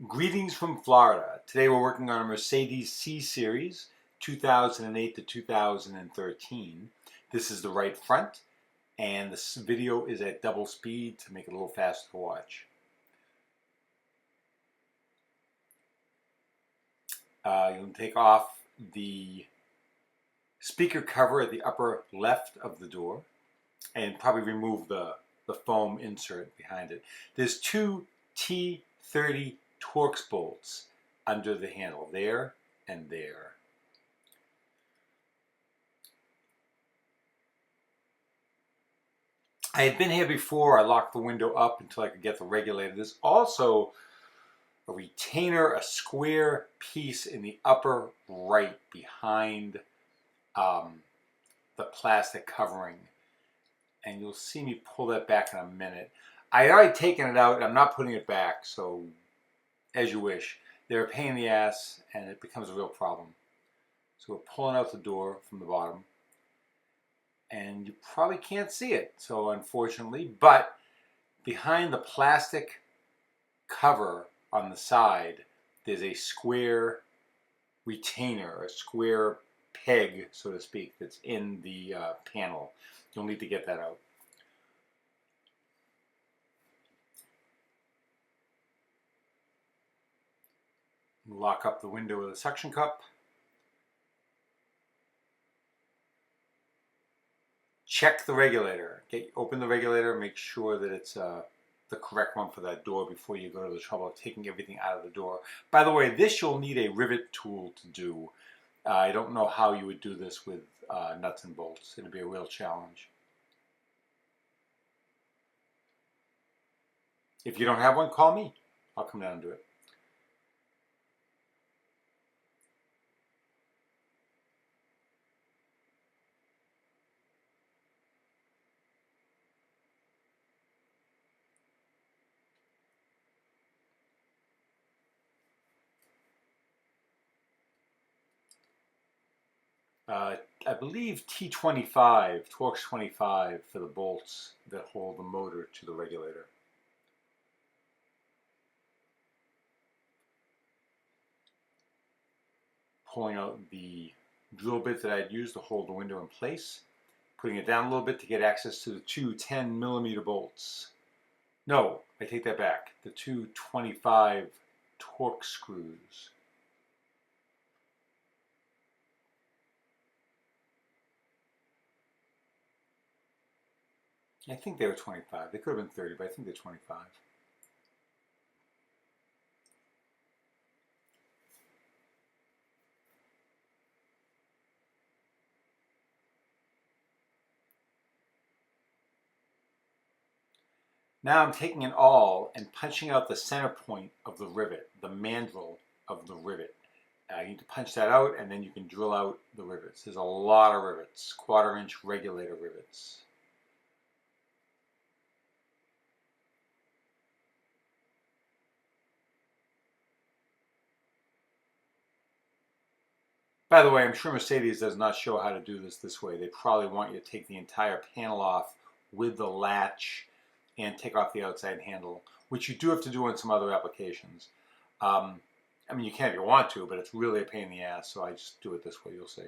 Greetings from Florida. Today we're working on a Mercedes C-Series 2008 to 2013. This is the right front, and this video is at double speed to make it a little faster to watch. You'll take off the speaker cover at the upper left of the door and probably remove the foam insert behind it. There's two T30 Torx bolts under the handle, there and there. I had been here before. I locked the window up until I could get the regulator. There's also a retainer, a square piece in the upper right behind the plastic covering. And you'll see me pull that back in a minute. I had already taken it out. I'm not putting it back, so as you wish. They're a pain in the ass, and it becomes a real problem. So we're pulling out the door from the bottom, and you probably can't see it, so unfortunately, but behind the plastic cover on the side, there's a square retainer, a square peg, so to speak, that's in the panel. You'll need to get that out. Lock up the window with a suction cup. Check the regulator. Open the regulator, make sure that it's the correct one for that door before you go to the trouble of taking everything out of the door. By the way, this you'll need a rivet tool to do. I don't know how you would do this with nuts and bolts. It'll be a real challenge. If you don't have one, call me. I'll come down and do it. I believe T25, Torx 25 for the bolts that hold the motor to the regulator. Pulling out the drill bit that I'd used to hold the window in place, putting it down a little bit to get access to the two 10mm bolts. No, I take that back. The two 25 Torx screws. I think they were 25. They could have been 30, but I think they're 25. Now I'm taking an awl and punching out the center point of the rivet, the mandrel of the rivet. You need to punch that out, and then you can drill out the rivets. There's a lot of rivets, 1/4-inch regulator rivets. By the way, I'm sure Mercedes does not show how to do this way. They probably want you to take the entire panel off with the latch and take off the outside handle, which you do have to do on some other applications. I mean, you can if you want to, but it's really a pain in the ass, so I just do it this way, you'll see.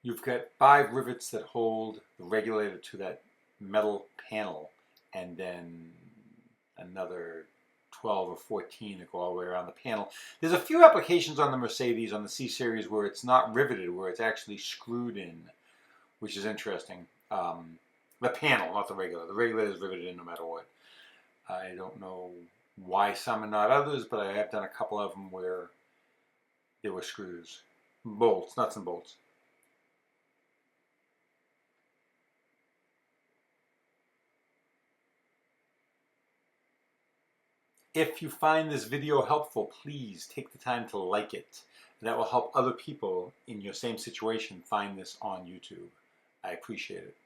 You've got 5 rivets that hold the regulator to that metal panel, and then another 12 or 14 that go all the way around the panel. There's a few applications on the Mercedes, on the C-Series, where it's not riveted, where it's actually screwed in, which is interesting. The panel, not the regulator. The regulator is riveted in no matter what. I don't know why some and not others, but I have done a couple of them where there were screws. Bolts, nuts and bolts. If you find this video helpful, please take the time to like it. That will help other people in your same situation find this on YouTube. I appreciate it.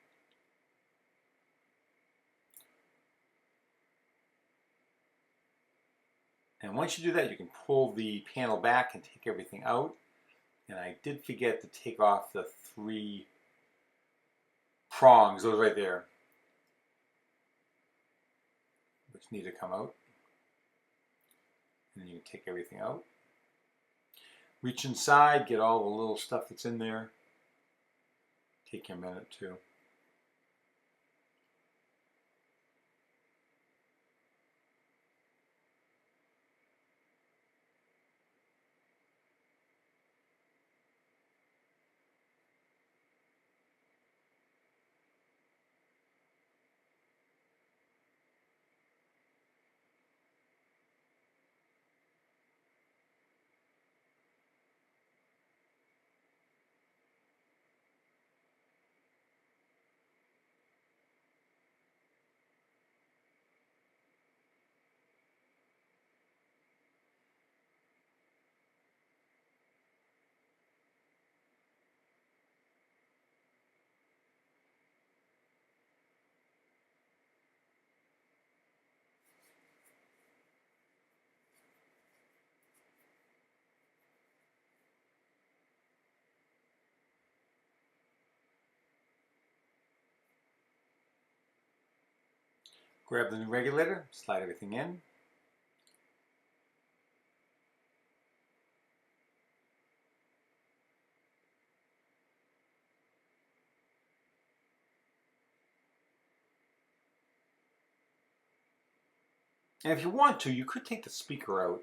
And once you do that, you can pull the panel back and take everything out. And I did forget to take off the 3 prongs, those right there, which need to come out. And then you can take everything out. Reach inside, get all the little stuff that's in there. Take you a minute too. Grab the new regulator, slide everything in. And if you want to, you could take the speaker out.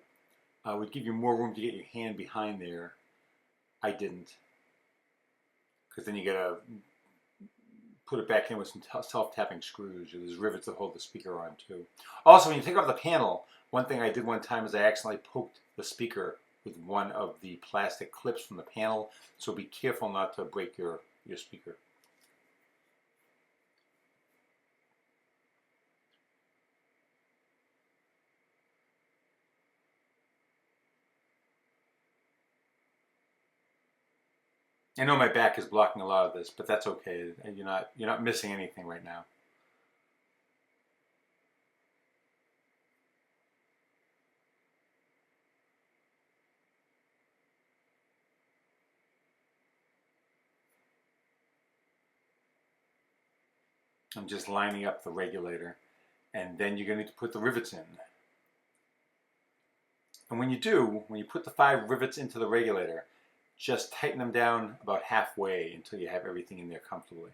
It would give you more room to get your hand behind there. I didn't. Because then you gotta put it back in with some self-tapping screws. There's rivets that hold the speaker on too. Also, when you take off the panel, one thing I did one time is I accidentally poked the speaker with one of the plastic clips from the panel. So be careful not to break your speaker. I know my back is blocking a lot of this, but that's okay. You're not missing anything right now. I'm just lining up the regulator, and then you're going to need to put the rivets in. And when you put the 5 rivets into the regulator, just tighten them down about halfway until you have everything in there comfortably.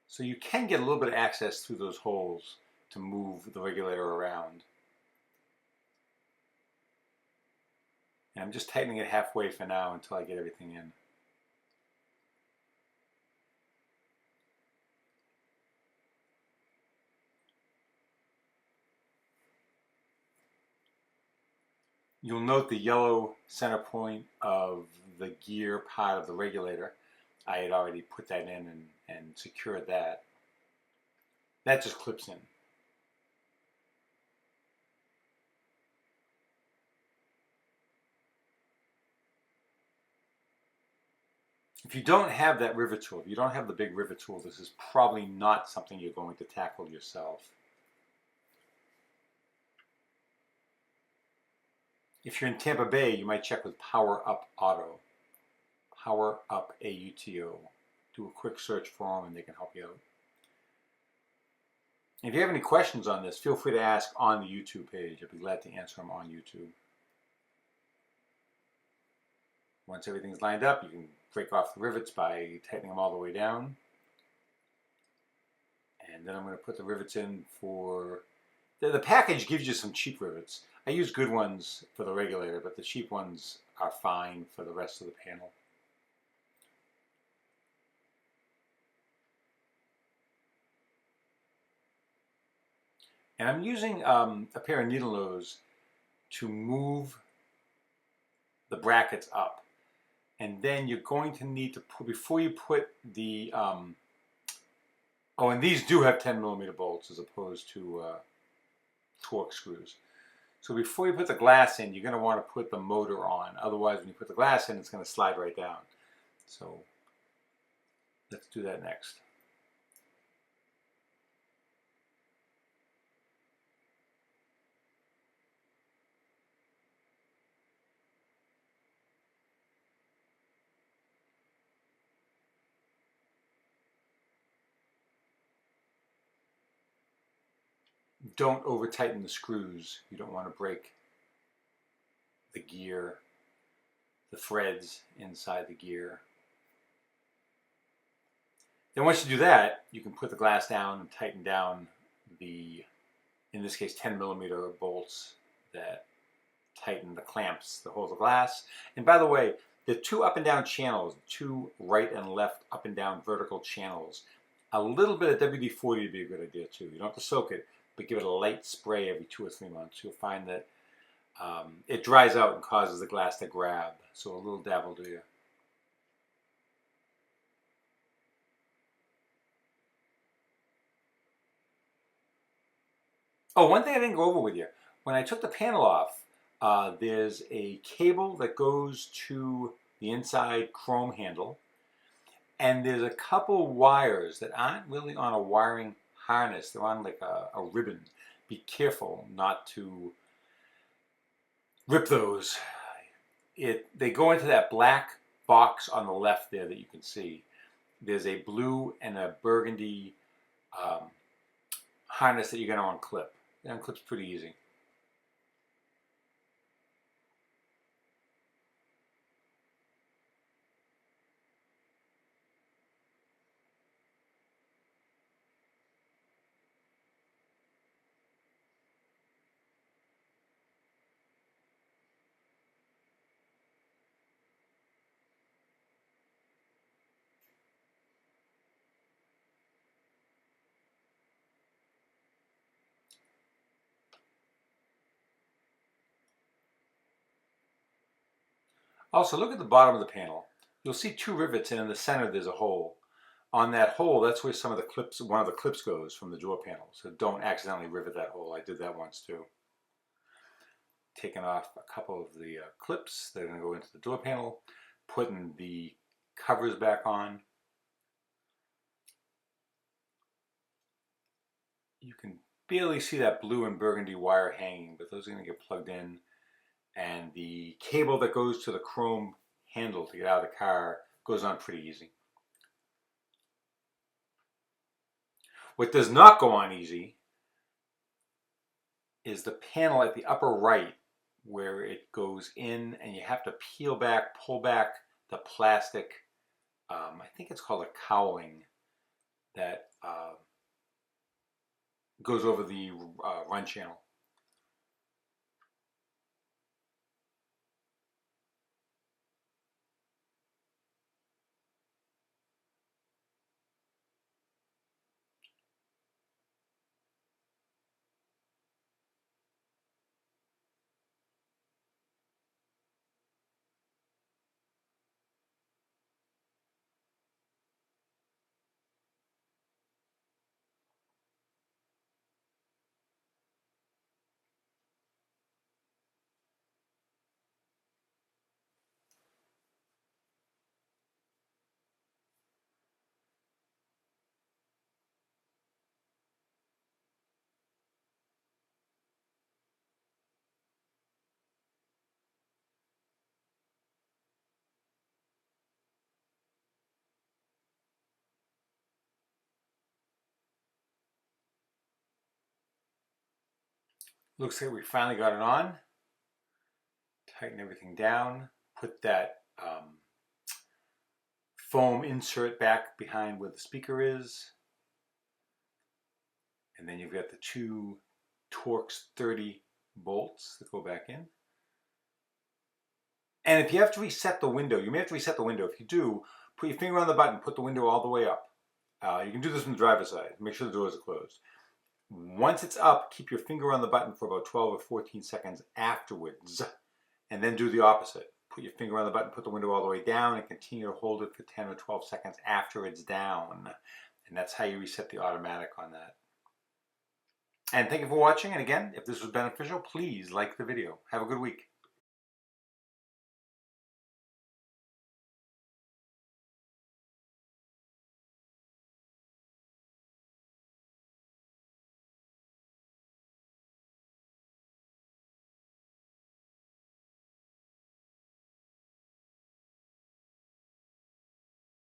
So you can get a little bit of access through those holes to move the regulator around. And I'm just tightening it halfway for now until I get everything in. You'll note the yellow center point of the gear part of the regulator. I had already put that in and secured that. That just clips in. If you don't have that rivet tool, if you don't have the big rivet tool, this is probably not something you're going to tackle yourself. If you're in Tampa Bay, you might check with Power Up Auto. Power Up AUTO. Do a quick search for them and they can help you out. If you have any questions on this, feel free to ask on the YouTube page. I'd be glad to answer them on YouTube. Once everything's lined up, you can break off the rivets by tightening them all the way down. And then I'm going to put the rivets in for... The package gives you some cheap rivets. I use good ones for the regulator, but the cheap ones are fine for the rest of the panel. And I'm using a pair of needle nose to move the brackets up. And then you're going to need to put, before you put the, oh, and these do have 10mm bolts as opposed to Torx screws. So before you put the glass in, you're going to want to put the motor on. Otherwise, when you put the glass in, it's going to slide right down. So let's do that next. don't over tighten the screws. You don't want to break the gear, the threads inside the gear. Then once you do that, you can put the glass down and tighten down the, in this case, 10mm bolts that tighten the clamps that hold the glass. And by the way, the two up and down channels, two right and left up and down vertical channels, a little bit of WD-40 would be a good idea too. You don't have to soak it, but give it a light spray every 2 or 3 months. You'll find that it dries out and causes the glass to grab. So a little dab will do you. Oh, one thing I didn't go over with you. When I took the panel off, there's a cable that goes to the inside chrome handle, and there's a couple wires that aren't really on a wiring harness. They're on like a ribbon. Be careful not to rip those. They go into that black box on the left there that you can see. There's a blue and a burgundy harness that you're going to unclip. It unclips pretty easy. Also, look at the bottom of the panel. You'll see 2 rivets, and in the center there's a hole. On that hole, that's where some of the clips, one of the clips goes from the door panel. So don't accidentally rivet that hole. I did that once too. Taking off a couple of the clips that are going to go into the door panel, putting the covers back on. You can barely see that blue and burgundy wire hanging, but those are going to get plugged in. And the cable that goes to the chrome handle to get out of the car goes on pretty easy. What does not go on easy is the panel at the upper right where it goes in, and you have to peel back, pull back the plastic, I think it's called a cowling, that goes over the run channel. Looks like we finally got it on. Tighten everything down. Put that foam insert back behind where the speaker is. And then you've got the 2 Torx 30 bolts that go back in. And if you have to reset the window, you may have to reset the window. If you do, put your finger on the button, put the window all the way up. You can do this from the driver's side. Make sure the doors are closed. Once it's up, keep your finger on the button for about 12 or 14 seconds afterwards, and then do the opposite. Put your finger on the button, put the window all the way down, and continue to hold it for 10 or 12 seconds after it's down. And that's how you reset the automatic on that. And thank you for watching. And again, if this was beneficial, please like the video. Have a good week.